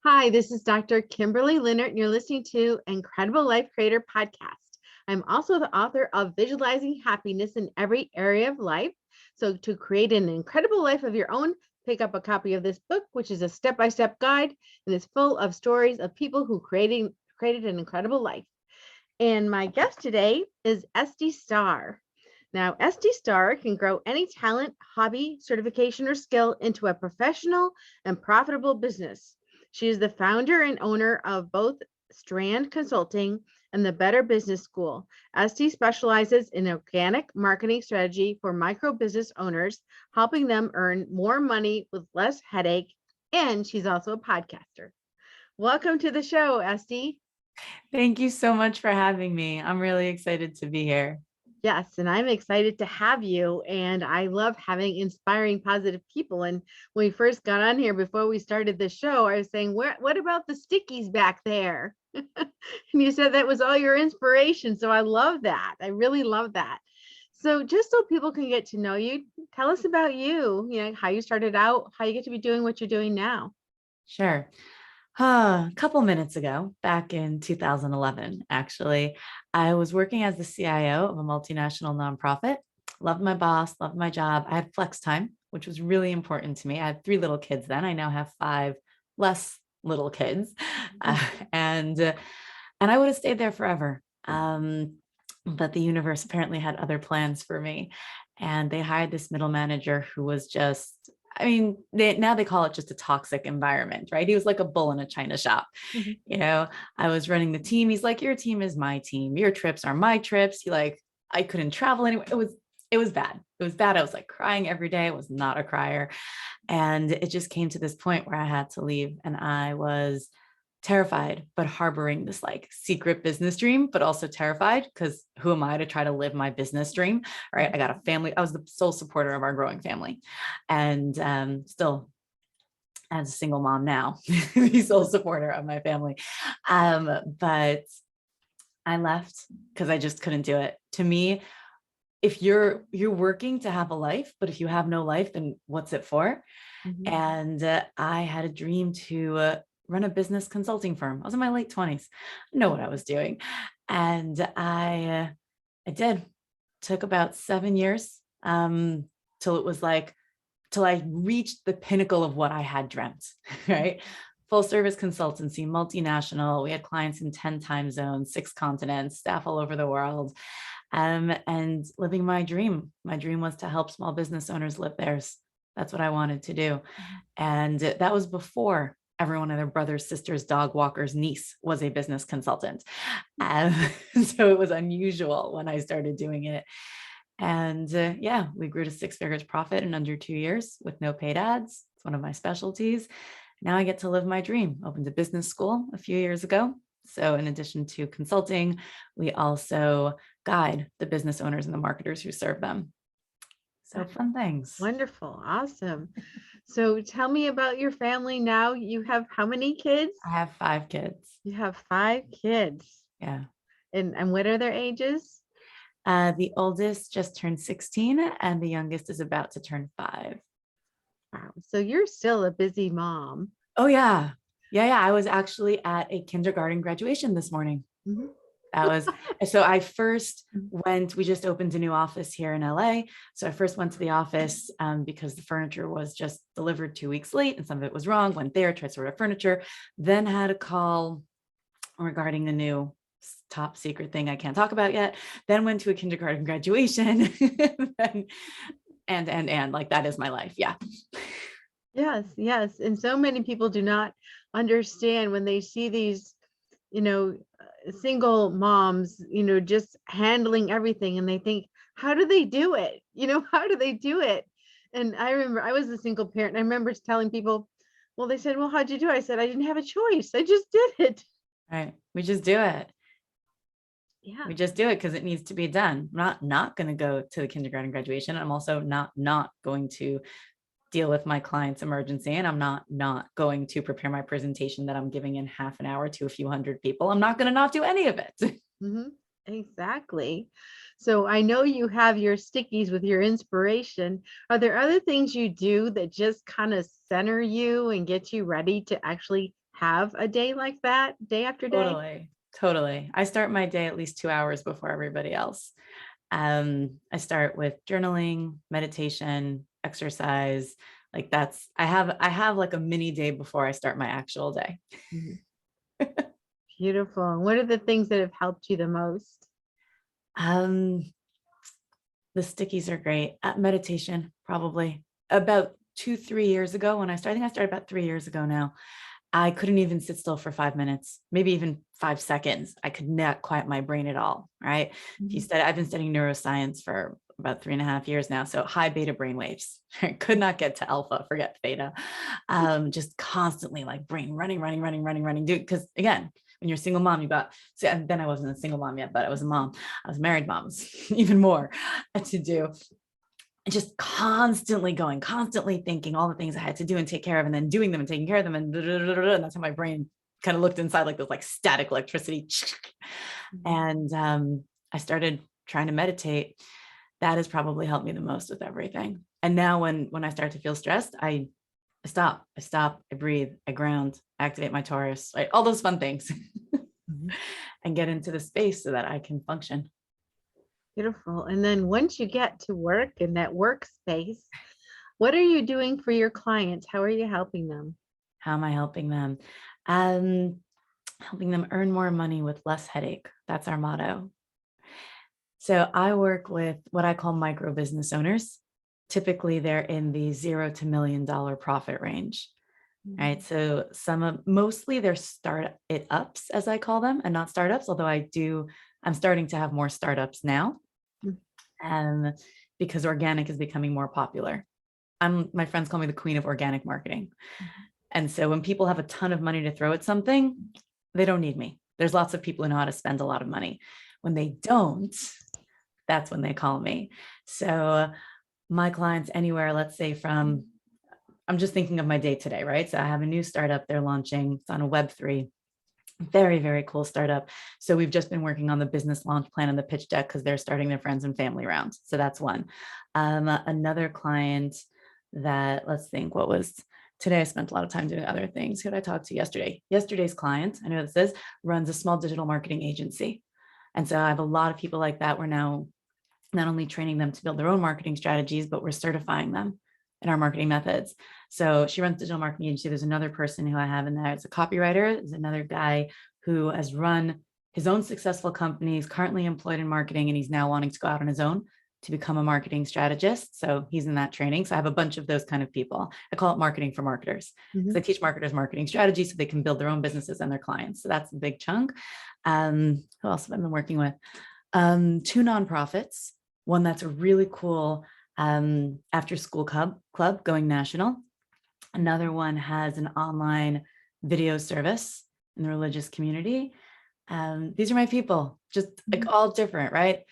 Hi, this is Dr. Kimberley Linert, and you're listening to Incredible Life Creator Podcast. I'm also the author of Visualizing Happiness in Every Area of Life. So, to create an incredible life of your own, pick up a copy of this book, which is a step-by-step guide and is full of stories of people who created an incredible life. And my guest today is Estie Starr. Now, Estie Starr can grow any talent, hobby, certification, or skill into a professional and profitable business. She is the founder and owner of both Strand Consulting and the Better Business School. Estie specializes in organic marketing strategy for micro business owners, helping them earn more money with less headache. And she's also a podcaster. Welcome to the show, Estie. Thank you so much for having me. I'm really excited to be here. Yes, and I'm excited to have you. And I love having inspiring, positive people. And when we first got on here before we started the show, I was saying, what about the stickies back there? And you said that was all your inspiration. So I love that. I really love that. So just so people can get to know you, tell us about you, how you started out, how you get to be doing what you're doing now. Sure. A couple minutes ago, back in 2011, actually, I was working as the CIO of a multinational nonprofit. Loved my boss, loved my job. I had flex time, which was really important to me. I had 3 little kids then. I now have 5 less little kids, and I would have stayed there forever. But the universe apparently had other plans for me, and they hired this middle manager who was just, now they call it just a toxic environment, right? He was like a bull in a china shop. Mhm. I was running the team. He's like, your team is my team. Your trips are my trips. I couldn't travel anywhere. It was bad. It was bad. I was like crying every day. I was not a crier. And it just came to this point where I had to leave, and I was terrified, but harboring this like secret business dream, but also terrified because who am I to try to live my business dream? Right. I got a family. I was the sole supporter of our growing family, and still as a single mom now, the sole supporter of my family. But I left because I just couldn't do it. To me, if you're working to have a life, but if you have no life, then what's it for? Mhm. And I had a dream to run a business consulting firm. I was in my late 20s. I know what I was doing. And I did. Took about 7 years till it was like, till I reached the pinnacle of what I had dreamt, right? Full service consultancy, multinational. We had clients in 10 time zones, 6 continents, staff all over the world. And living my dream. My dream was to help small business owners live theirs. That's what I wanted to do. And that was before everyone and their brothers, sisters, dog walkers, niece was a business consultant. And so it was unusual when I started doing it. And yeah, we grew to 6 figures profit in under 2 years with no paid ads. It's one of my specialties. Now I get to live my dream. Opened a business school a few years ago. So in addition to consulting, we also guide the business owners and the marketers who serve them. So fun things. Wonderful. Awesome. So tell me about your family now. You have how many kids? I have 5 kids. You have 5 kids. Yeah. And what are their ages? The oldest just turned 16 and the youngest is about to turn 5. Wow. So you're still a busy mom. Oh, yeah. Yeah. I was actually at a kindergarten graduation this morning. Mhm. That was, so I first went, we just opened a new office here in LA. So I first went to the office because the furniture was just delivered 2 weeks late and some of it was wrong. Went there, tried to order furniture, then had a call regarding the new top secret thing I can't talk about yet. Then went to a kindergarten graduation and like that is my life. Yeah. Yes, yes. And so many people do not understand when they see these, single moms, just handling everything and they think, how do they do it? How do they do it? And I remember I was a single parent. And I remember telling people, well, they said, well, how'd you do it? I said, I didn't have a choice. I just did it. Right. We just do it. Yeah. We just do it because it needs to be done. I'm not going to go to the kindergarten graduation. I'm also not going to deal with my client's emergency, and I'm not going to prepare my presentation that I'm giving in half an hour to a few hundred people. I'm not going to not do any of it. Exactly. So I know you have your stickies with your inspiration. Are there other things you do that just kind of center you and get you ready to actually have a day like that, day after day? Totally. I start my day at least 2 hours before everybody else. I start with journaling, meditation, exercise. Like I have like a mini day before I start my actual day. Mhm. Beautiful. And what are the things that have helped you the most? Um, the stickies are great. Meditation, probably about 2, 3 years ago when I think I started about 3 years ago now. I couldn't even sit still for 5 minutes, maybe even 5 seconds. I could not quiet my brain at all. Right. If you Mhm. study, I've been studying neuroscience for about 3.5 years now. So high beta brain waves. I could not get to alpha, forget theta. Just constantly like brain running, dude. Because again, when you're a single mom, and then I wasn't a single mom yet, but I was a mom. I was a married mom, even more to do. And just constantly going, constantly thinking all the things I had to do and take care of, and then doing them and taking care of them. And that's how my brain kind of looked inside like this, like static electricity. And I started trying to meditate. That has probably helped me the most with everything. And now when I start to feel stressed, I stop, I breathe, I ground, activate my Taurus, right? All those fun things Mhm. and get into the space so that I can function. Beautiful. And then once you get to work in that workspace, what are you doing for your clients? How are you helping them? How am I helping them? Um, Helping them earn more money with less headache. That's our motto. So I work with what I call micro business owners. Typically, they're in the $0 to $1 million profit range, right? So mostly they're ups, as I call them, and not startups. Although I'm starting to have more startups now, Mhm. because organic is becoming more popular. My friends call me the queen of organic marketing. And so when people have a ton of money to throw at something, they don't need me. There's lots of people who know how to spend a lot of money. When they don't, that's when they call me. So my clients anywhere, let's say I'm just thinking of my day today, right? So I have a new startup they're launching. It's on a Web3. Very, very cool startup. So we've just been working on the business launch plan and the pitch deck because they're starting their friends and family round. So that's one. Another client that, let's think, what was today? I spent a lot of time doing other things. Who did I talk to yesterday? Yesterday's client, I know this is, runs a small digital marketing agency. And so I have a lot of people like that. We're now not only training them to build their own marketing strategies, but we're certifying them in our marketing methods. So she runs digital marketing agency. There's another person who I have in there. It's a copywriter. There's another guy who has run his own successful company. He's currently employed in marketing, and he's now wanting to go out on his own to become a marketing strategist. So he's in that training. So I have a bunch of those kind of people. I call it marketing for marketers, because I teach marketers marketing strategy so they can build their own businesses and their clients. So that's a big chunk. Who else have I been working with? 2 nonprofits. One that's a really cool after school club going national. Another one has an online video service in the religious community. These are my people, just like all different, right?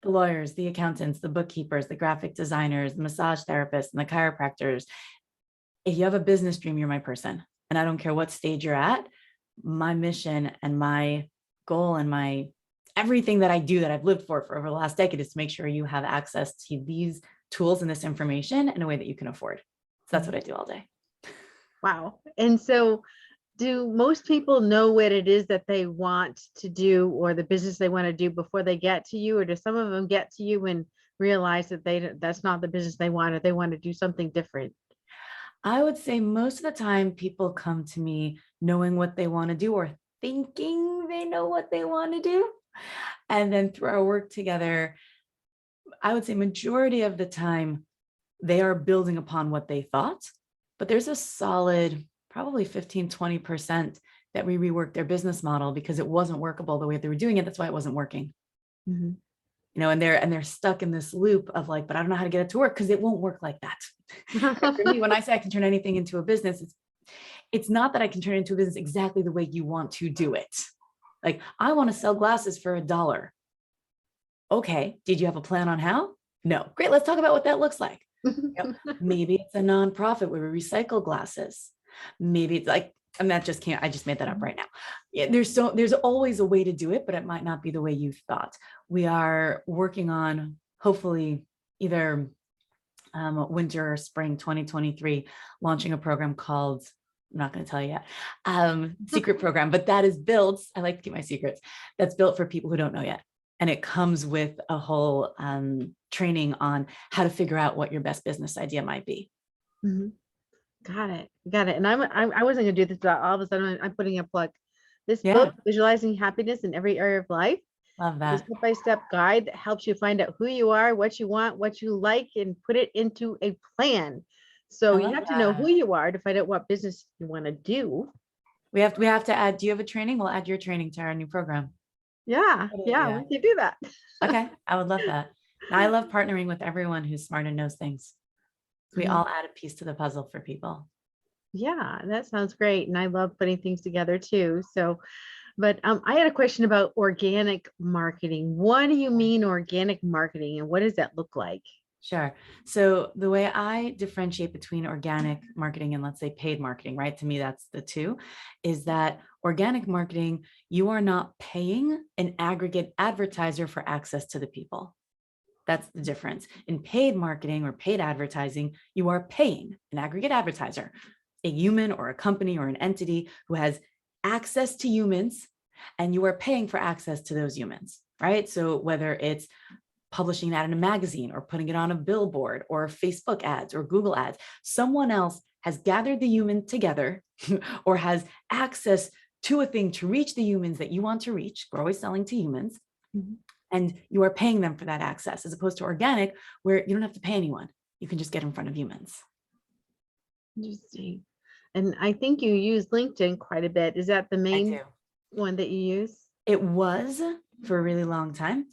The lawyers, the accountants, the bookkeepers, the graphic designers, the massage therapists, and the chiropractors. If you have a business dream, you're my person. And I don't care what stage you're at. My mission and my goal and my everything that I do that I've lived for over the last decade is to make sure you have access to these tools and this information in a way that you can afford. So that's what I do all day. Wow. And so do most people know what it is that they want to do or the business they want to do before they get to you? Or do some of them get to you and realize that that's not the business they want, or they want to do something different? I would say most of the time people come to me knowing what they want to do or thinking they know what they want to do. And then through our work together, I would say majority of the time they are building upon what they thought, but there's a solid probably 15-20% that we reworked their business model because it wasn't workable the way they were doing it. That's why it wasn't working. Mhm. And they're stuck in this loop of like, but I don't know how to get it to work because it won't work like that. For me, when I say I can turn anything into a business, it's not that I can turn it into a business exactly the way you want to do it. Like, I want to sell glasses for $1. Okay, did you have a plan on how? No. Great, let's talk about what that looks like. Maybe it's a nonprofit where we recycle glasses. Maybe it's like, and that just can't, I just made that up right now. Yeah, there's always a way to do it, but it might not be the way you thought. We are working on hopefully either winter or spring 2023, launching a program called I'm not going to tell you yet, secret program, but that is built. I like to keep my secrets. That's built for people who don't know yet. And it comes with a whole training on how to figure out what your best business idea might be. Mhm. Got it. Got it. And I wasn't gonna do this, but all of a sudden I'm putting a plug. This Yeah, book, Visualizing Happiness in Every Area of Life, love is a that. step-by-step guide that helps you find out who you are, what you want, what you like, and put it into a plan. So I you love have to know who that. you are to find out what business you want to do. We have to add, do you have a training? We'll add your training to our new program. Yeah, Good yeah, idea. we can do that. Okay, I would love that. Now, I love partnering with everyone who's smart and knows things. We Mhm. all add a piece to the puzzle for people. Yeah, that sounds great. And I love putting things together too. So, but I had a question about organic marketing. What do you mean organic marketing and what does that look like? Sure. So the way I differentiate between organic marketing and, let's say, paid marketing, right? To me, that's the two, is that organic marketing, you are not paying an aggregate advertiser for access to the people. That's the difference. In paid marketing or paid advertising, you are paying an aggregate advertiser, a human or a company or an entity who has access to humans, and you are paying for access to those humans, right? So whether it's publishing that in a magazine or putting it on a billboard or Facebook ads or Google ads, someone else has gathered the human together or has access to a thing to reach the humans that you want to reach. We're always selling to humans. Mhm. And you are paying them for that access, as opposed to organic, where you don't have to pay anyone. You can just get in front of humans. Interesting. And I think you use LinkedIn quite a bit. Is that the I main do. one that you use? It was for a really long time.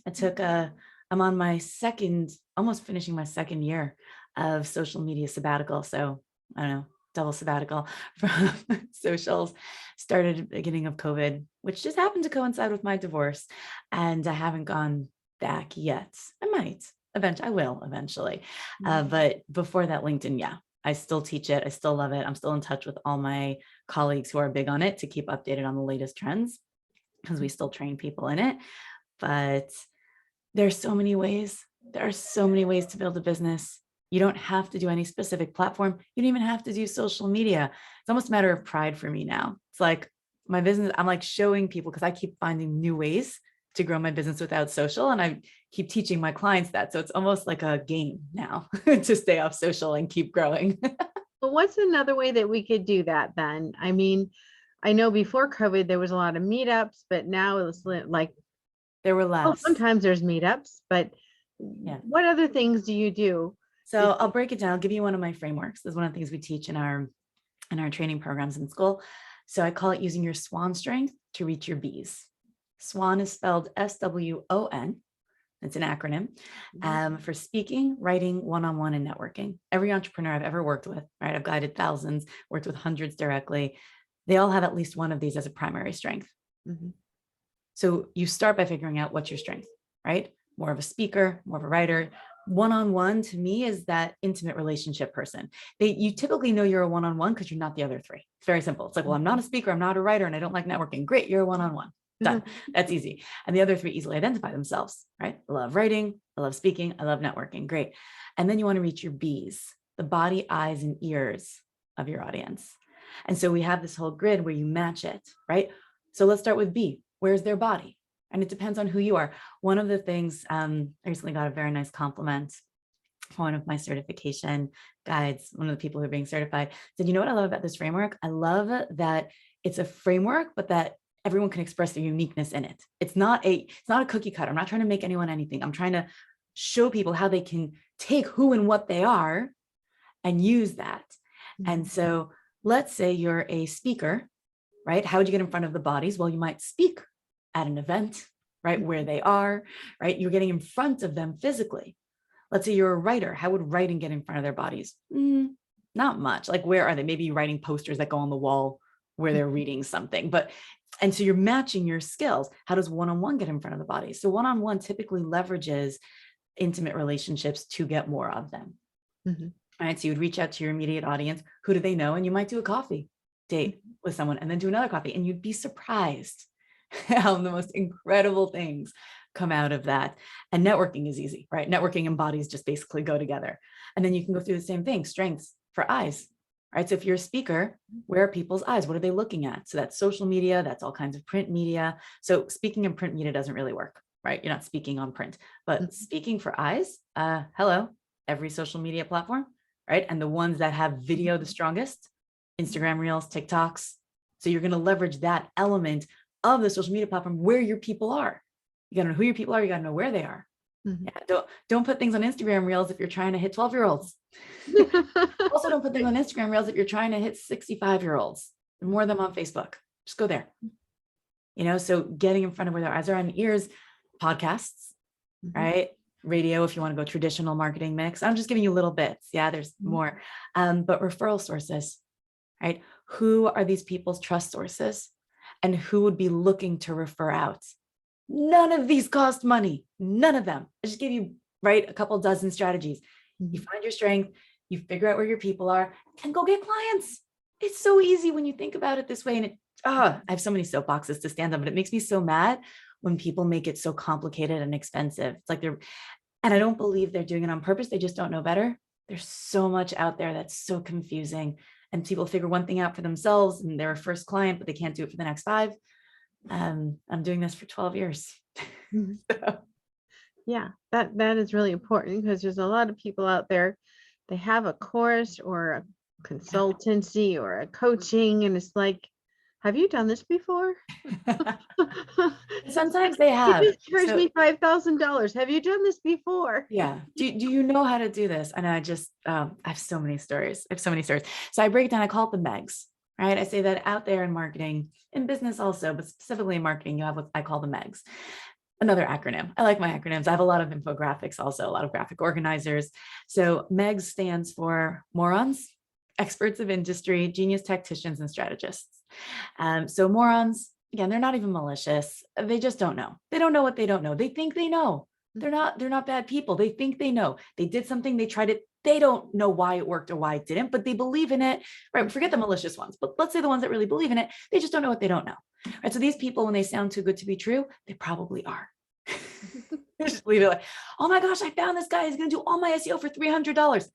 I'm on my second, almost finishing my second year of social media sabbatical. So I don't know, double sabbatical from socials. Started at the beginning of COVID, which just happened to coincide with my divorce. And I haven't gone back yet. I might eventually, I will eventually. Mhm. But before that, LinkedIn, yeah, I still teach it. I still love it. I'm still in touch with all my colleagues who are big on it to keep updated on the latest trends, because we still train people in it. But there's so many ways. There are so many ways to build a business. You don't have to do any specific platform. You don't even have to do social media. It's almost a matter of pride for me now. It's like my business, I'm like showing people, because I keep finding new ways to grow my business without social. And I keep teaching my clients that. So it's almost like a game now to stay off social and keep growing. But what's another way that we could do that then? I mean, I know before COVID there was a lot of meetups, but now it's like, There were well, less. sometimes there's meetups, but Yeah. what other things do you do? So I'll break it down. I'll give you one of my frameworks. This is one of the things we teach in our training programs in school. So I call it using your swan strength to reach your bees. SWAN is spelled SWON. It's an acronym for speaking, writing, one-on-one, and networking. Every entrepreneur I've ever worked with, right? I've guided thousands, worked with hundreds directly. They all have at least one of these as a primary strength. Mhm. So you start by figuring out what's your strength, right? More of a speaker, more of a writer. One-on-one to me is that intimate relationship person. You typically know you're a one-on-one because you're not the other three. It's very simple. It's like, well, I'm not a speaker, I'm not a writer, and I don't like networking. Great, you're a one-on-one. Done. That's easy. And the other three easily identify themselves, right? I love writing, I love speaking, I love networking. Great. And then you want to reach your B's, the body, eyes, and ears of your audience. And so we have this whole grid where you match it, right? So let's start with B. Where's their body? And it depends on who you are. One of the things, I recently got a very nice compliment from one of my certification guides. One of the people who are being certified said, you know what I love about this framework? I love that it's a framework, but that everyone can express their uniqueness in it. It's not a cookie cutter. I'm not trying to make anyone anything. I'm trying to show people how they can take who and what they are and use that. And so let's say you're a speaker, right? How would you get in front of the bodies? Well, you might speak at an event, right? Where they are, right? You're getting in front of them physically. Let's say you're a writer. How would writing get in front of their bodies? Not much. Like, where are they? Maybe writing posters that go on the wall where they're reading something. And so you're matching your skills. How does one-on-one get in front of the body? So one-on-one typically leverages intimate relationships to get more of them. Mhm. All right. So you would reach out to your immediate audience. Who do they know? And you might do a coffee date with someone and then do another coffee. And you'd be surprised how the most incredible things come out of that. And networking is easy, right? Networking and bodies just basically go together. And then you can go through the same thing, strengths for eyes, right? So if you're a speaker, where are people's eyes? What are they looking at? So that's social media, that's all kinds of print media. So speaking in print media doesn't really work, right? You're not speaking on print, but speaking for eyes, hello, every social media platform, right? And the ones that have video the strongest, Instagram Reels, TikToks. So you're going to leverage that element of the social media platform where your people are. You got to know who your people are. You got to know where they are. Yeah, don't put things on Instagram Reels if you're trying to hit 12-year-olds. Also, don't put things on Instagram Reels if you're trying to hit 65-year-olds. More of them on Facebook. Just go there. So getting in front of where their eyes are and ears, podcasts, right? Radio, if you want to go traditional marketing mix. I'm just giving you little bits. Yeah, there's more. But referral sources, right? Who are these people's trust sources? And who would be looking to refer out? None of these cost money. None of them. I just gave you, right, a couple dozen strategies. You find your strength, you figure out where your people are, and go get clients. It's so easy when you think about it this way. And I have so many soapboxes to stand on, but it makes me so mad when people make it so complicated and expensive. It's like and I don't believe they're doing it on purpose. They just don't know better. There's so much out there that's so confusing, and people figure one thing out for themselves and they're a first client, but they can't do it for the next 5. I'm doing this for 12 years. So. Yeah, that is really important, because there's a lot of people out there, they have a course or a consultancy or a coaching, and it's like, have you done this before? Sometimes they have. You just charged me $5,000. Have you done this before? Yeah. Do you know how to do this? And I just, I have so many stories. So I break it down, I call it the Megs, right? I say that out there in marketing, in business also, but specifically in marketing, you have what I call the Megs. Another acronym. I like my acronyms. I have a lot of infographics, also a lot of graphic organizers. So MEGS stands for morons, experts of industry, genius tacticians, and strategists. So morons, again, they're not even malicious. They just don't know. They don't know what they don't know. They think they know. They're not bad people. They think they know. They did something, they tried it. They don't know why it worked or why it didn't, but they believe in it, right? Forget the malicious ones, but let's say the ones that really believe in it, they just don't know what they don't know, right? So these people, when they sound too good to be true, they probably are. Just leave it like, oh my gosh, I found this guy. He's going to do all my SEO for $300.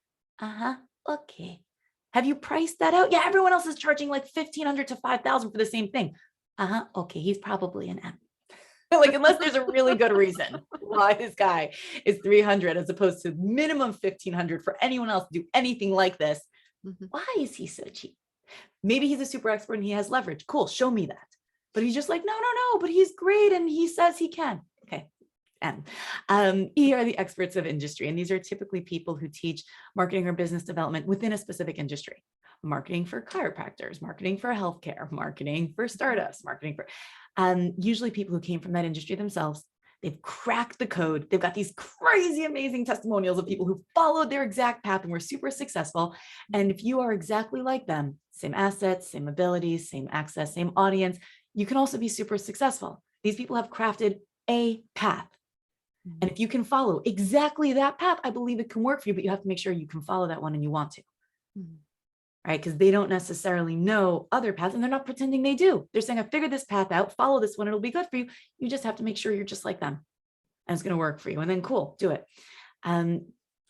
Okay. Have you priced that out? Yeah, everyone else is charging like $1,500 to $5,000 for the same thing. Okay, he's probably an M. Like, unless there's a really good reason why this guy is 300 as opposed to minimum 1,500 for anyone else to do anything like this. Why is he so cheap? Maybe he's a super expert and he has leverage. Cool, show me that. But he's just like, no, but he's great and he says he can. Okay. And E are the experts of industry. And these are typically people who teach marketing or business development within a specific industry. Marketing for chiropractors, marketing for healthcare, marketing for startups, marketing for usually people who came from that industry themselves. They've cracked the code. They've got these crazy, amazing testimonials of people who followed their exact path and were super successful. And if you are exactly like them, same assets, same abilities, same access, same audience, you can also be super successful. These people have crafted a path. And if you can follow exactly that path, I believe it can work for you, but you have to make sure you can follow that one and you want to. Right? Because they don't necessarily know other paths and they're not pretending they do. They're saying, I figured this path out, follow this one, it'll be good for you. You just have to make sure you're just like them and it's going to work for you. And then cool, do it.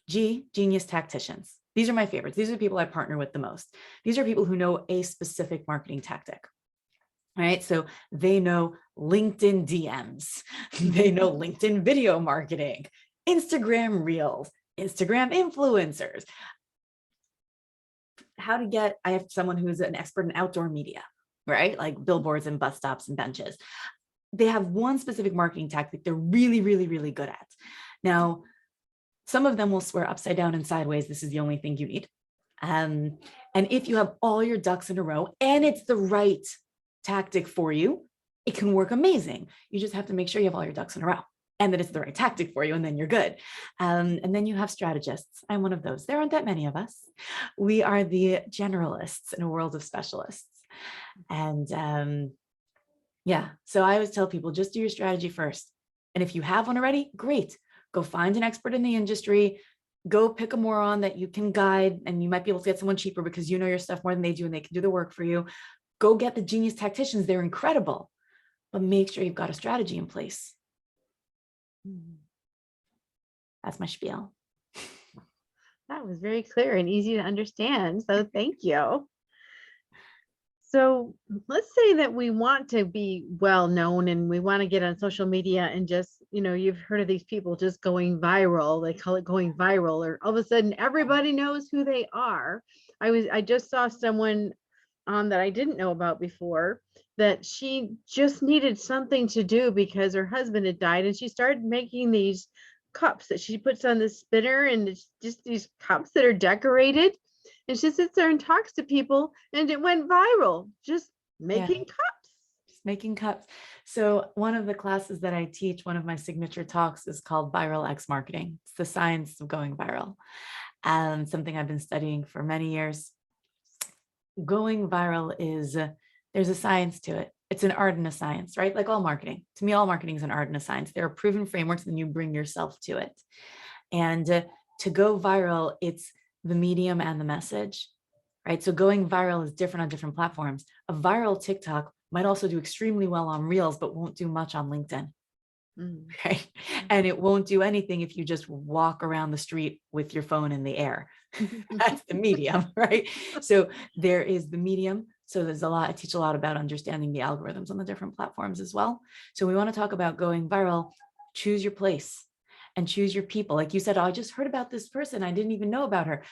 G, genius tacticians. These are my favorites. These are the people I partner with the most. These are people who know a specific marketing tactic. Right? So they know LinkedIn DMs, they know LinkedIn video marketing, Instagram Reels, Instagram influencers. I have someone who's an expert in outdoor media, right? Like billboards and bus stops and benches. They have one specific marketing tactic they're really, really, really good at. Now, some of them will swear upside down and sideways, this is the only thing you need. And if you have all your ducks in a row and it's the right tactic for you, it can work amazing. You just have to make sure you have all your ducks in a row and that it's the right tactic for you, and then you're good. And then you have strategists. I'm one of those. There aren't that many of us. We are the generalists in a world of specialists. And yeah, so I always tell people, just do your strategy first. And if you have one already, great. Go find an expert in the industry. Go pick a moron that you can guide, and you might be able to get someone cheaper because you know your stuff more than they do and they can do the work for you. Go get the genius tacticians. They're incredible, but make sure you've got a strategy in place. That's my spiel. That was very clear and easy to understand. So thank you. So let's say that we want to be well known and we want to get on social media and just, you've heard of these people just going viral. They call it going viral, or all of a sudden everybody knows who they are. I just saw someone that I didn't know about before, that she just needed something to do because her husband had died, and she started making these cups that she puts on the spinner, and it's just these cups that are decorated, and she sits there and talks to people, and it went viral, just Yeah, making cups. just making cups. So one of the classes that I teach, one of my signature talks, is called Viral X Marketing. It's the science of going viral, and something I've been studying for many years. Going viral is there's a science to it. It's an art and a science, right? Like all marketing. To me, all marketing is an art and a science. There are proven frameworks, and you bring yourself to it. And to go viral, it's the medium and the message, right? So going viral is different on different platforms. A viral TikTok might also do extremely well on Reels, but won't do much on LinkedIn. Mm. Right. And it won't do anything if you just walk around the street with your phone in the air. That's the medium, right? So there is the medium. So there's a lot, I teach a lot about understanding the algorithms on the different platforms as well. So we want to talk about going viral. Choose your place and choose your people. Like you said, oh, I just heard about this person. I didn't even know about her.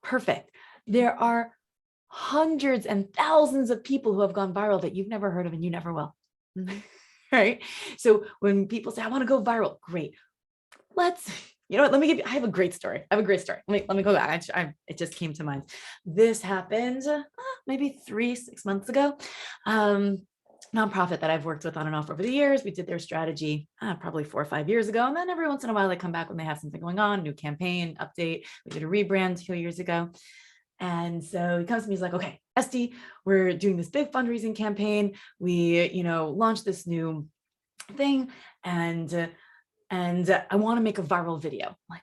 Perfect. There are hundreds and thousands of people who have gone viral that you've never heard of and you never will. Mhm. Right. So when people say, I want to go viral, great. You know what? Let me give you, I have a great story. I have a great story. Let me go back. It just came to mind. This happened maybe 6 months ago. Nonprofit that I've worked with on and off over the years. We did their strategy probably 4 or 5 years ago. And then every once in a while, they come back when they have something going on, new campaign, update. We did a rebrand 2 years ago. And so he comes to me, he's like, okay, Estie, we're doing this big fundraising campaign. We, launched this new thing, and I want to make a viral video. I'm like,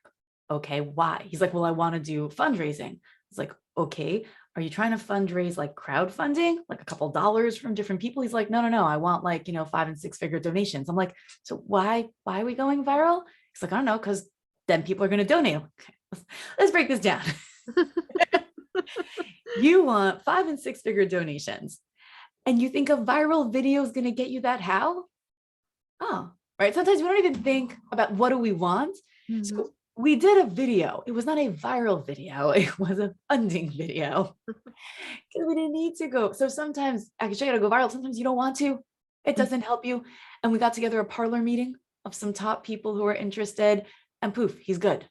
okay, why? He's like, well, I want to do fundraising. It's like, okay, are you trying to fundraise like crowdfunding, like a couple dollars from different people? He's like, no, I want like, 5 and 6 figure donations. I'm like, so why are we going viral? He's like, I don't know, because then people are going to donate. Okay, let's break this down. You want 5 and 6 figure donations, and you think a viral video is going to get you that? How? Oh, right. Sometimes we don't even think about what do we want. Mhm. So we did a video. It was not a viral video. It was a funding video because we didn't need to go. So sometimes I can show you how to go viral. Sometimes you don't want to. It doesn't help you. And we got together a parlor meeting of some top people who are interested, and poof, he's good.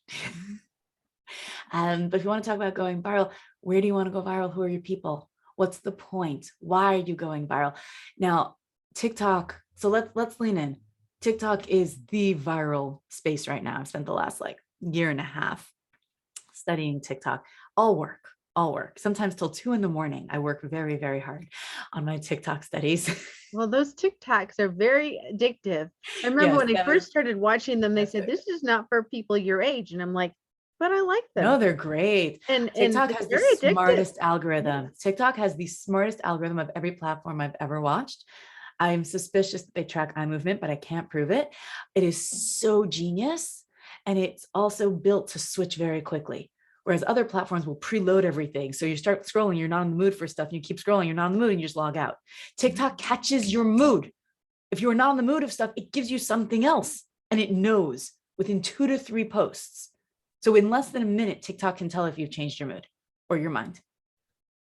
But if you want to talk about going viral, where do you want to go viral? Who are your people? What's the point? Why are you going viral? Now, TikTok. So let's lean in. TikTok is the viral space right now. I've spent the last year and a half studying TikTok. All work. Sometimes till 2 a.m. I work very, very hard on my TikTok studies. Well, those TikToks are very addictive. I remember Yes, when I first started watching them, they said, this is not for people your age. And I'm like, but I like them. no, they're great. And TikTok it's has the very addictive. smartest algorithm. TikTok has the smartest algorithm of every platform I've ever watched. I'm suspicious that they track eye movement, but I can't prove it. It is so genius. And it's also built to switch very quickly. Whereas other platforms will preload everything. So you start scrolling, you're not in the mood for stuff. And you keep scrolling, you're not in the mood, and you just log out. TikTok catches your mood. If you're not in the mood of stuff, it gives you something else. And it knows within 2 to 3 posts. So in less than a minute, TikTok can tell if you've changed your mood or your mind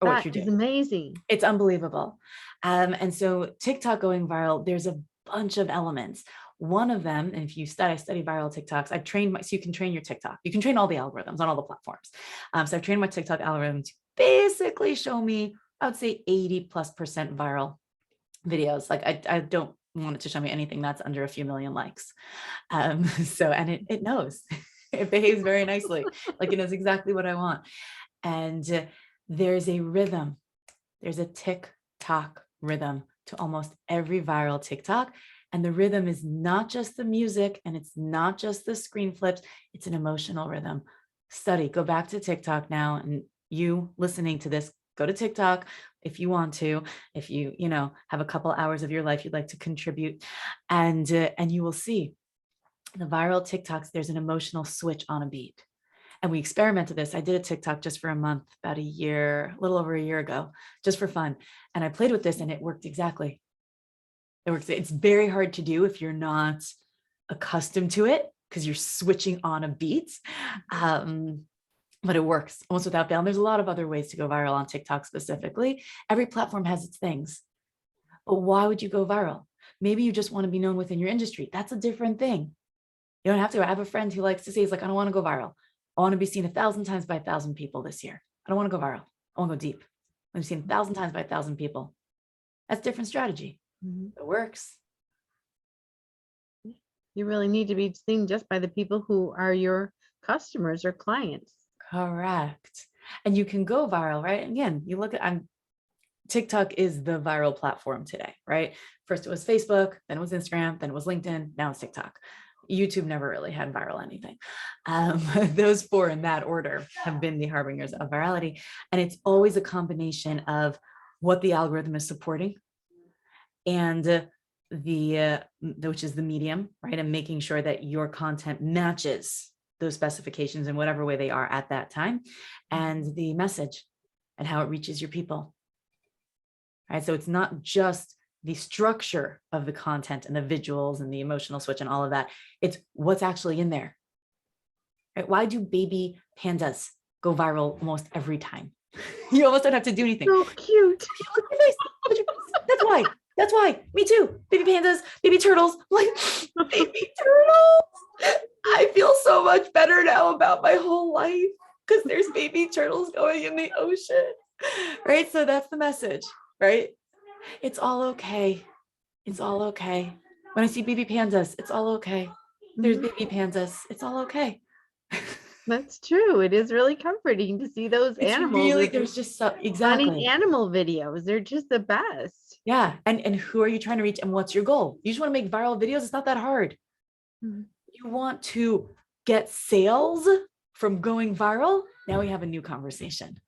or what you're That is doing. amazing. It's unbelievable. And so TikTok going viral, there's a bunch of elements. One of them, and if you study viral TikToks, I've trained so you can train your TikTok. You can train all the algorithms on all the platforms. So I've trained my TikTok algorithm to basically show me, I would say 80+% viral videos. Like I don't want it to show me anything that's under a few million likes. And it knows. It behaves very nicely. Like it knows exactly what I want. And there's a rhythm. There's a tick-tock rhythm to almost every viral TikTok. And the rhythm is not just the music, and it's not just the screen flips. It's an emotional rhythm. Go back to TikTok now. And you listening to this, go to TikTok if you want to, if you have a couple hours of your life you'd like to contribute, and you will see the viral TikToks. There's an emotional switch on a beat. And we experimented this. I did a TikTok just for a month, about a year, a little over a year ago, just for fun. And I played with this and it worked exactly. It works. It's very hard to do if you're not accustomed to it because you're switching on a beat. But it works almost without fail. And there's a lot of other ways to go viral on TikTok specifically. Every platform has its things. But why would you go viral? Maybe you just want to be known within your industry. That's a different thing. You don't have to. I have a friend who likes to say, he's like, I don't want to go viral. I want to be seen 1,000 times by 1,000 people this year. I don't want to go viral. I want to go deep. I want to be seen 1,000 times by 1,000 people. That's a different strategy. It works. You really need to be seen just by the people who are your customers or clients. Correct. And you can go viral, right? Again, you look at, TikTok is the viral platform today, right? First it was Facebook, then it was Instagram, then it was LinkedIn, now it's TikTok. YouTube never really had viral anything. Those four in that order have been the harbingers of virality. And it's always a combination of what the algorithm is supporting and which is the medium, right? And making sure that your content matches those specifications in whatever way they are at that time, and the message and how it reaches your people. Right? So it's not just the structure of the content and the visuals and the emotional switch and all of that. It's what's actually in there. Right? Why do baby pandas go viral almost every time? You almost don't have to do anything. So cute. Look at your face. Look at your face. That's why. That's why. Me too. Baby pandas, baby turtles. I'm like, baby turtles. I feel so much better now about my whole life because there's baby turtles going in the ocean. Right? So that's the message, right? It's all okay. It's all okay. When I see baby pandas, it's all okay. There's baby pandas. It's all okay. That's true. It is really comforting to see those animals. Really, there's just so exactly funny animal videos. They're just the best. Yeah. And who are you trying to reach? And what's your goal? You just want to make viral videos. It's not that hard. You want to get sales from going viral. Now we have a new conversation.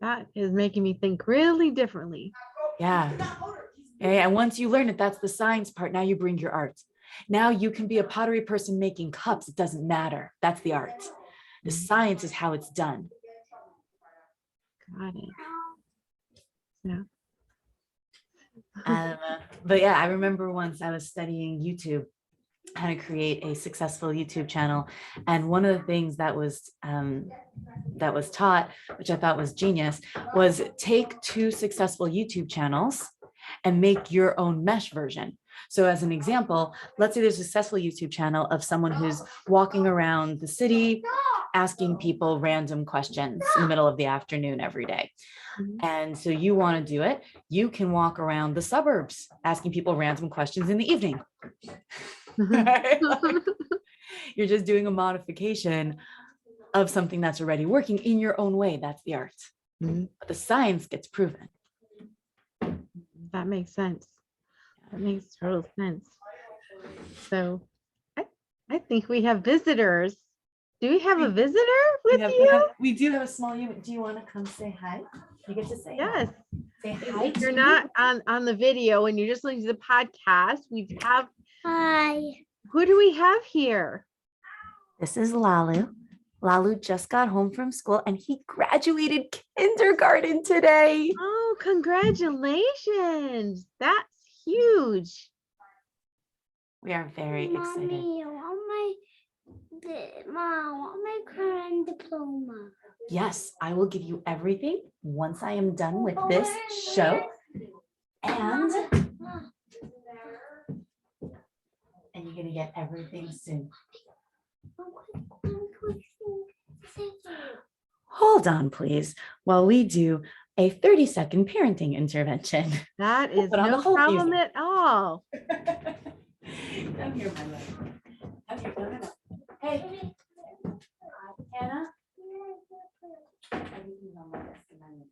That is making me think really differently. Yeah. And once you learn it, that's the science part. Now you bring your art. Now you can be a pottery person making cups. It doesn't matter. That's the art. The science is how it's done. Got it. Yeah. But yeah, I remember once I was studying YouTube, how to create a successful YouTube channel. And one of the things that was taught, which I thought was genius, was take two successful YouTube channels and make your own mesh version. So as an example, let's say there's a successful YouTube channel of someone who's walking around the city, asking people random questions in the middle of the afternoon every day. And so you want to do it. You can walk around the suburbs asking people random questions in the evening. You're just doing a modification of something that's already working in your own way. That's the art. But the science gets proven. That makes sense. That makes total sense. So I think we have visitors. Do we have a visitor with you? We do have a small unit. Do you want to come say hi? You get to say yes. Hi. Say hi. If you're not on the video and you're just listening to the podcast, we have. Hi. Who do we have here? This is Lalu. Lalu just got home from school and he graduated kindergarten today. Oh, congratulations. That's huge. We are very excited. Mommy, I want my current diploma. Yes, I will give you everything once I am done with this show. And you're going to get everything soon. Hold on, please, while we do a 30-second parenting intervention. That is no problem at all. Come here, my love. Come here, no. Hey, Hannah. Everything's on my desk and I'm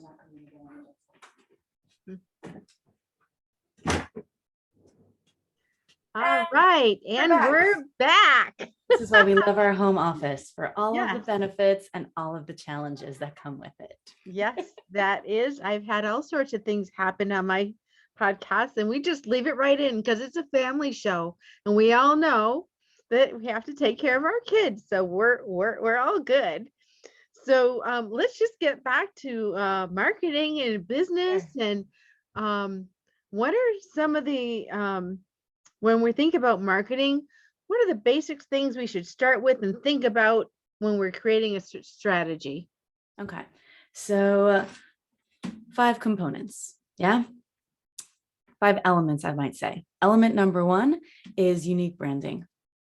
not coming again. All right, and we're back. This is why we love our home office, for all of the benefits and all of the challenges that come with it. Yes, that is. I've had all sorts of things happen on my podcast, and we just leave it right in because it's a family show. And we all know that we have to take care of our kids. So we're all good. So let's just get back to marketing and business. Sure. And what are some of the when we think about marketing, what are the basic things we should start with and think about when we're creating a strategy? Okay. So 5 components. Yeah. 5 elements, I might say. Element number 1 is unique branding,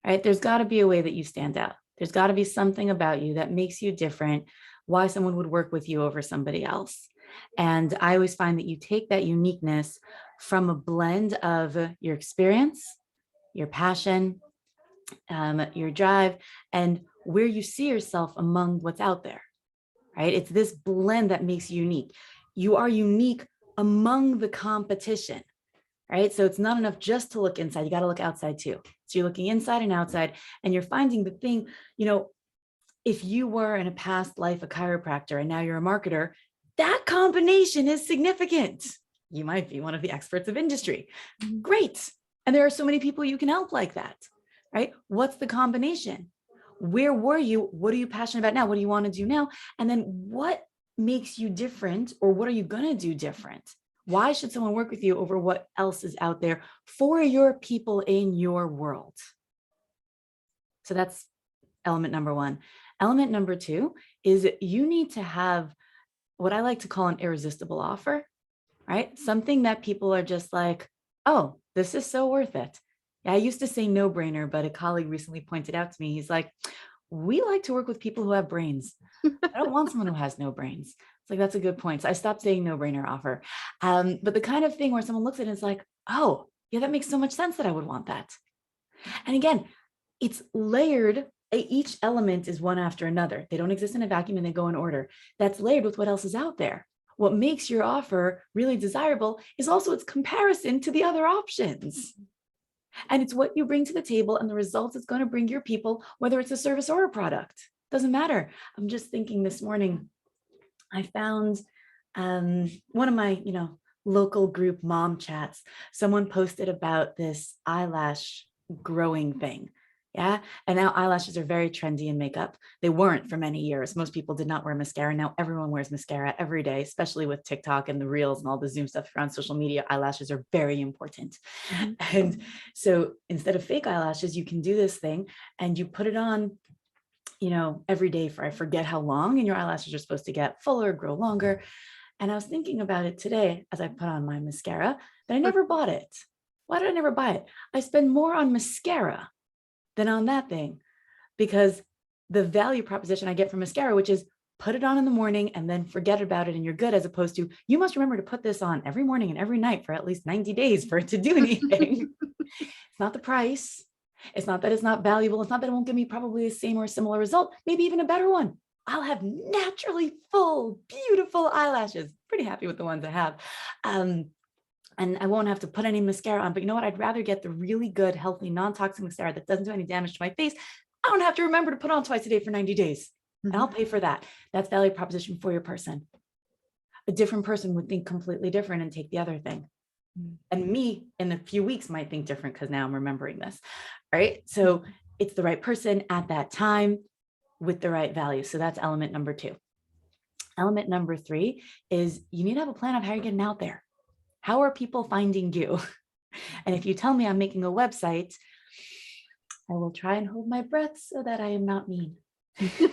right? There's got to be a way that you stand out. There's got to be something about you that makes you different, why someone would work with you over somebody else. And I always find that you take that uniqueness from a blend of your experience, your passion, your drive, and where you see yourself among what's out there, right? It's this blend that makes you unique. You are unique among the competition, right? So it's not enough just to look inside. You got to look outside too. So you're looking inside and outside, and you're finding the thing, if you were in a past life a chiropractor and now you're a marketer, that combination is significant. You might be one of the experts of industry. Great. And there are so many people you can help like that, right? What's the combination? Where were you? What are you passionate about now? What do you want to do now? And then what makes you different, or what are you going to do different? Why should someone work with you over what else is out there for your people in your world? So that's element number 1. Element number 2 is you need to have what I like to call an irresistible offer, right? Something that people are just like, oh, this is so worth it. Yeah, I used to say no brainer, but a colleague recently pointed out to me, he's like, we like to work with people who have brains. I don't want someone who has no brains. It's like, that's a good point. So I stopped saying no brainer offer. But the kind of thing where someone looks at it and is like, oh, yeah, that makes so much sense that I would want that. And again, it's layered. Each element is one after another. They don't exist in a vacuum and they go in order. That's layered with what else is out there. What makes your offer really desirable is also its comparison to the other options. And it's what you bring to the table and the results it's going to bring your people, whether it's a service or a product. Doesn't matter. I'm just thinking this morning, I found one of my, local group mom chats. Someone posted about this eyelash growing thing. Yeah. And now eyelashes are very trendy in makeup. They weren't for many years. Most people did not wear mascara. Now everyone wears mascara every day, especially with TikTok and the reels and all the Zoom stuff around social media. Eyelashes are very important. Mm-hmm. And so instead of fake eyelashes, you can do this thing and you put it on, every day for I forget how long, and your eyelashes are supposed to get fuller, grow longer. And I was thinking about it today as I put on my mascara, but I never bought it. Why did I never buy it? I spend more on mascara than on that thing, because the value proposition I get from mascara, which is put it on in the morning and then forget about it and you're good, as opposed to you must remember to put this on every morning and every night for at least 90 days for it to do anything. It's not the price. It's not that it's not valuable. It's not that it won't give me probably the same or similar result, maybe even a better one. I'll have naturally full, beautiful eyelashes. Pretty happy with the ones I have. And I won't have to put any mascara on, but you know what? I'd rather get the really good, healthy, non-toxic mascara that doesn't do any damage to my face. I don't have to remember to put on twice a day for 90 days. And I'll pay for that. That's value proposition for your person. A different person would think completely different and take the other thing. And me in a few weeks might think different because now I'm remembering this, right? So it's the right person at that time with the right value. So that's element number 2. Element number 3 is you need to have a plan of how you're getting out there. How are people finding you? And if you tell me I'm making a website, I will try and hold my breath so that I am not mean. That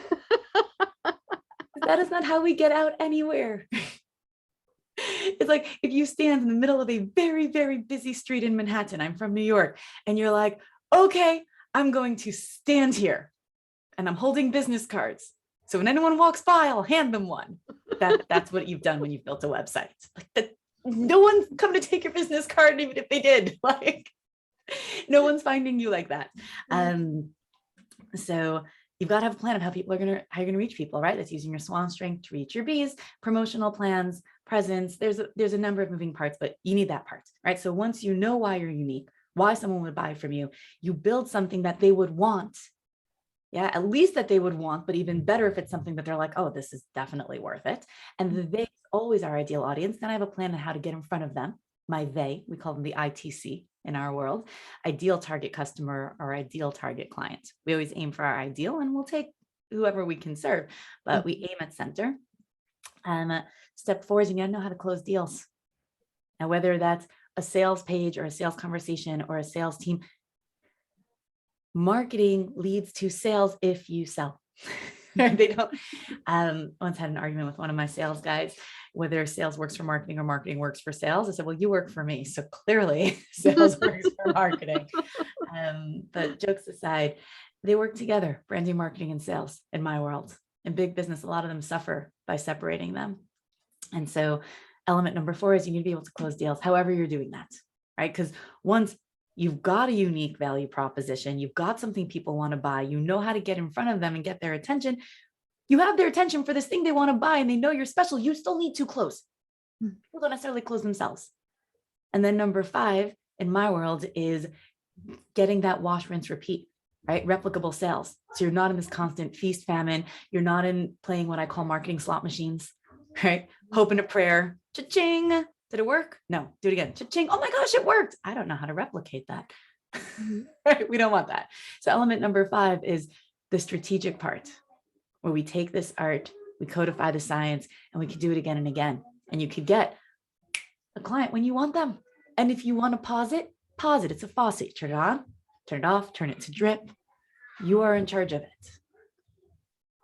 is not how we get out anywhere. It's like if you stand in the middle of a very, very busy street in Manhattan, I'm from New York, and you're like, okay, I'm going to stand here and I'm holding business cards. So when anyone walks by, I'll hand them one. That's what you've done when you've built a website. Like no one's come to take your business card, even if they did. Like, no one's finding you like that. So you've got to have a plan of how you're going to reach people, right? That's using your swan strength to reach your bees, promotional plans, presence. There's a number of moving parts, but you need that part, right? So once you know why you're unique, why someone would buy from you, you build something that they would want. Yeah, at least that they would want, but even better if it's something that they're like, oh, this is definitely worth it. And they always our ideal audience. Then I have a plan on how to get in front of them, we call them the ITC in our world, ideal target customer or ideal target client. We always aim for our ideal and we'll take whoever we can serve, but we aim at center. Step 4 is you gotta know how to close deals. Now, whether that's a sales page or a sales conversation or a sales team, marketing leads to sales if you sell. They don't. Once had an argument with one of my sales guys, whether sales works for marketing or marketing works for sales. I said, well, you work for me. So clearly sales works for marketing. But jokes aside, they work together, branding, marketing, and sales in my world. In big business, a lot of them suffer by separating them. And so element number 4 is you need to be able to close deals, however you're doing that, right? Because once you've got a unique value proposition, you've got something people want to buy, you know how to get in front of them and get their attention, you have their attention for this thing they want to buy and they know you're special, you still need to close. People don't necessarily close themselves. And then number 5 in my world is getting that wash, rinse, repeat, right? Replicable sales. So you're not in this constant feast famine. You're not in playing what I call marketing slot machines, right? Hoping to prayer, cha-ching. Did it work? No, do it again. Cha-ching. Oh my gosh, it worked. I don't know how to replicate that. Right? We don't want that. So element number 5 is the strategic part where we take this art, we codify the science, and we can do it again and again. And you could get a client when you want them. And if you want to pause it, pause it. It's a faucet. Turn it on, turn it off, turn it to drip. You are in charge of it.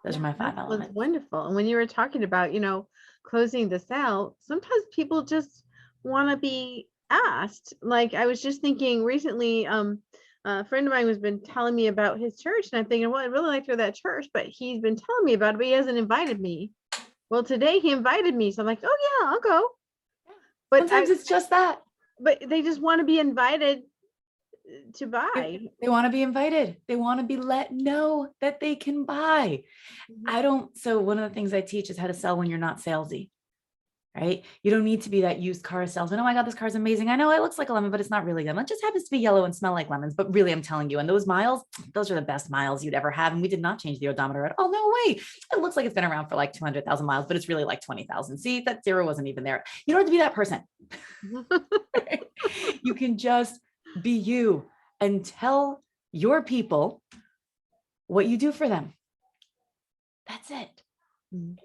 Those are my 5 elements. That's wonderful. And when you were talking about, closing the sale, sometimes people just want to be asked. Like I was just thinking recently, a friend of mine has been telling me about his church, and I'm thinking, well, I'd really like to go to that church, but he's been telling me about it, but he hasn't invited me. Well, today he invited me, so I'm like, oh yeah, I'll go. But sometimes it's just that. But they just want to be invited to buy. They want to be invited. They want to be let know that they can buy. So one of the things I teach is how to sell when you're not salesy, right? You don't need to be that used car salesman. Oh my God, this car's amazing. I know it looks like a lemon, but it's not really lemon. It just happens to be yellow and smell like lemons. But really, I'm telling you, and those miles, those are the best miles you'd ever have. And we did not change the odometer at all. No way. It looks like it's been around for like 200,000 miles, but it's really like 20,000. See, that 0 wasn't even there. You don't have to be that person. You can just be you and tell your people what you do for them. That's it.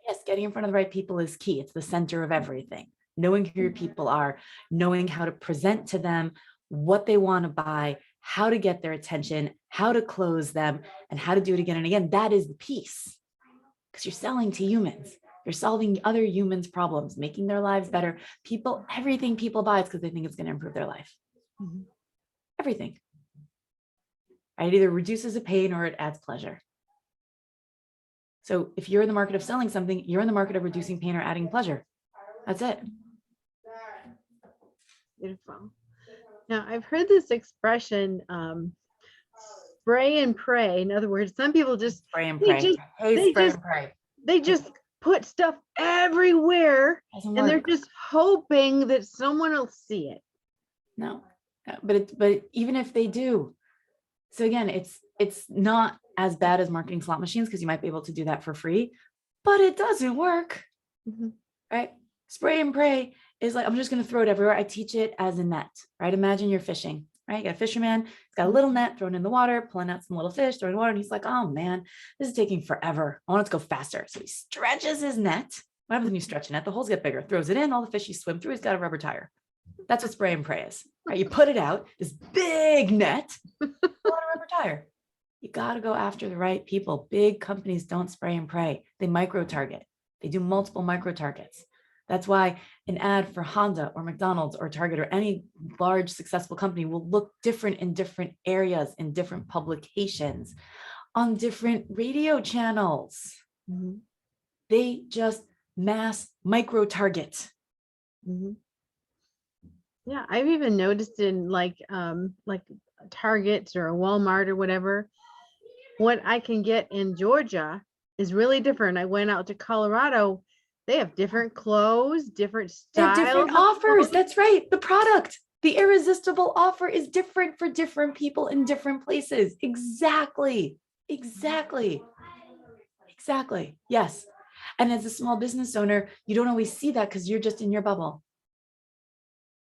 Yes, getting in front of the right people is key. It's the center of everything. Knowing who your people are, knowing how to present to them what they want to buy, how to get their attention, how to close them, and how to do it again and again. That is the piece. Because you're selling to humans. You're solving other humans' problems, making their lives better. Everything people buy is because they think it's going to improve their life. Everything. It either reduces a pain or it adds pleasure. So if you're in the market of selling something, you're in the market of reducing pain or adding pleasure. That's it. Beautiful. Now, I've heard this expression, spray and pray. In other words, some people just spray and pray. They just put stuff everywhere and they're just hoping that someone will see it. No, but even if they do, so again, it's not as bad as marketing slot machines because you might be able to do that for free, but it doesn't work, right? Spray and pray is like, I'm just going to throw it everywhere. I teach it as a net, right? Imagine you're fishing, right? You got a fisherman, he's got a little net thrown in the water, pulling out some little fish, throwing water, and he's like, oh man, this is taking forever. I want it to go faster. So he stretches his net. What happens when you stretch a net? The holes get bigger, throws it in, all the fish you swim through, he's got a rubber tire. That's what spray and pray is, right? You put it out, this big net, on a rubber tire. You got to go after the right people. Big companies don't spray and pray. They micro target. They do multiple micro targets. That's why an ad for Honda or McDonald's or Target or any large successful company will look different in different areas, in different publications, on different radio channels. They just mass micro target. Yeah, I've even noticed in like Targets or a Walmart or whatever, what I can get in Georgia is really different. I went out to Colorado. They have different clothes, different styles. Different offers. That's right. The product, the irresistible offer is different for different people in different places. Exactly. Yes. And as a small business owner, you don't always see that because you're just in your bubble.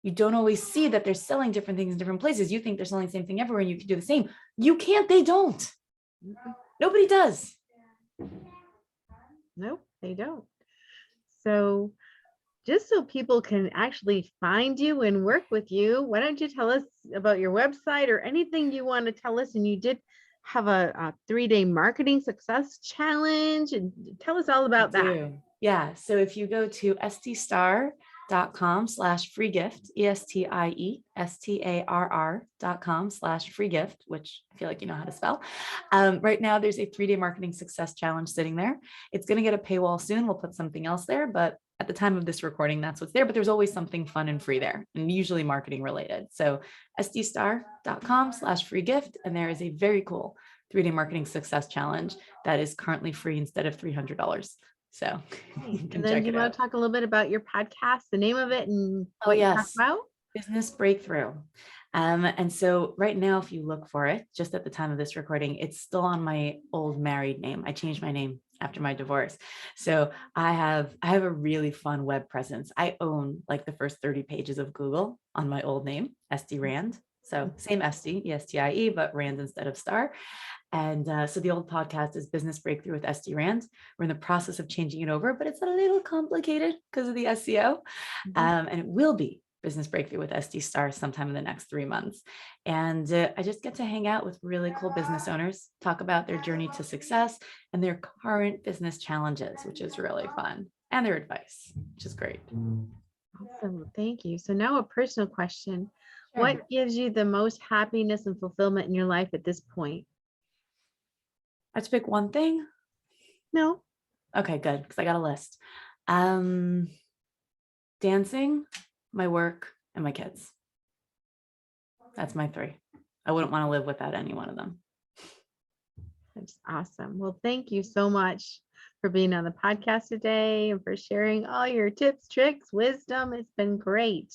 You don't always see that they're selling different things in different places. You think they're selling the same thing everywhere and you can do the same. You can't, they don't. Nobody does. Nope, they don't. So just so people can actually find you and work with you, why don't you tell us about your website or anything you want to tell us? And you did have a 3-day marketing success challenge, and tell us all about that. Yeah. So if you go to estiestarr.com/free gift, ESTIESTARR.com/free gift, which I feel like you know how to spell. Right now, there's a 3-day marketing success challenge sitting there. It's going to get a paywall soon. We'll put something else there, but at the time of this recording, that's what's there. But there's always something fun and free there, and usually marketing related. So estiestarr.com/free gift. And there is a very cool 3-day marketing success challenge that is currently free instead of $300. So you can and then check you it want out. to talk a little bit about your podcast, the name of it, and Oh, what you talk yes. about? Business Breakthrough. And so right now, if you look for it, just at the time of this recording, it's still on my old married name. I changed my name after my divorce. So I have a really fun web presence. I own like the first 30 pages of Google on my old name, Estie Rand. So same Estie, ESTIE, but Rand instead of Star. And so the old podcast is Business Breakthrough with Estie Rand. We're in the process of changing it over, but it's a little complicated because of the SEO. And it will be Business Breakthrough with Estie Starr sometime in the next 3 months. And I just get to hang out with really cool business owners, talk about their journey to success and their current business challenges, which is really fun, and their advice, which is great. Awesome. Thank you. So now a personal question. Sure. What gives you the most happiness and fulfillment in your life at this point? I have to pick one thing. No. Okay, good, because I got a list. Dancing, my work, and my kids. That's my 3. I wouldn't want to live without any one of them. That's awesome. Well, thank you so much for being on the podcast today and for sharing all your tips, tricks, wisdom. It's been great.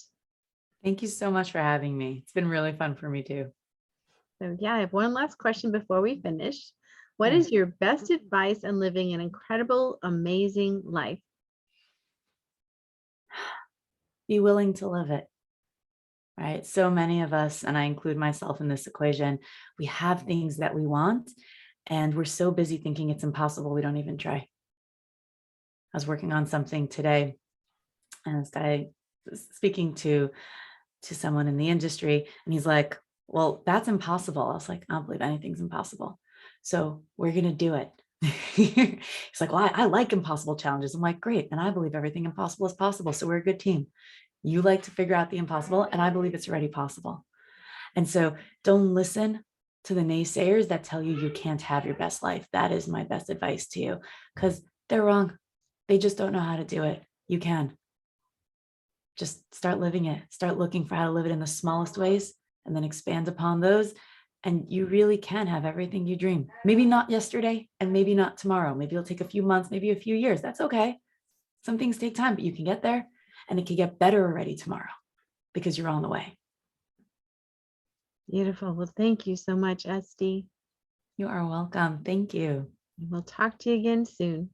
Thank you so much for having me. It's been really fun for me too. So yeah, I have one last question before we finish. What is your best advice on living an incredible, amazing life? Be willing to live it, right? So many of us, and I include myself in this equation, we have things that we want, and we're so busy thinking it's impossible, we don't even try. I was working on something today, and this guy was speaking to someone in the industry, and he's like, well, that's impossible. I was like, I don't believe anything's impossible. So we're going to do it. He's like, well, I like impossible challenges. I'm like, great. And I believe everything impossible is possible. So we're a good team. You like to figure out the impossible, and I believe it's already possible. And so don't listen to the naysayers that tell you you can't have your best life. That is my best advice to you, because they're wrong. They just don't know how to do it. You can. Just start living it. Start looking for how to live it in the smallest ways, and then expand upon those. And you really can have everything you dream. Maybe not yesterday, and maybe not tomorrow. Maybe it'll take a few months, maybe a few years. That's okay. Some things take time, but you can get there, and it can get better already tomorrow because you're on the way. Beautiful. Well, thank you so much, Estie. You are welcome. Thank you. We'll talk to you again soon.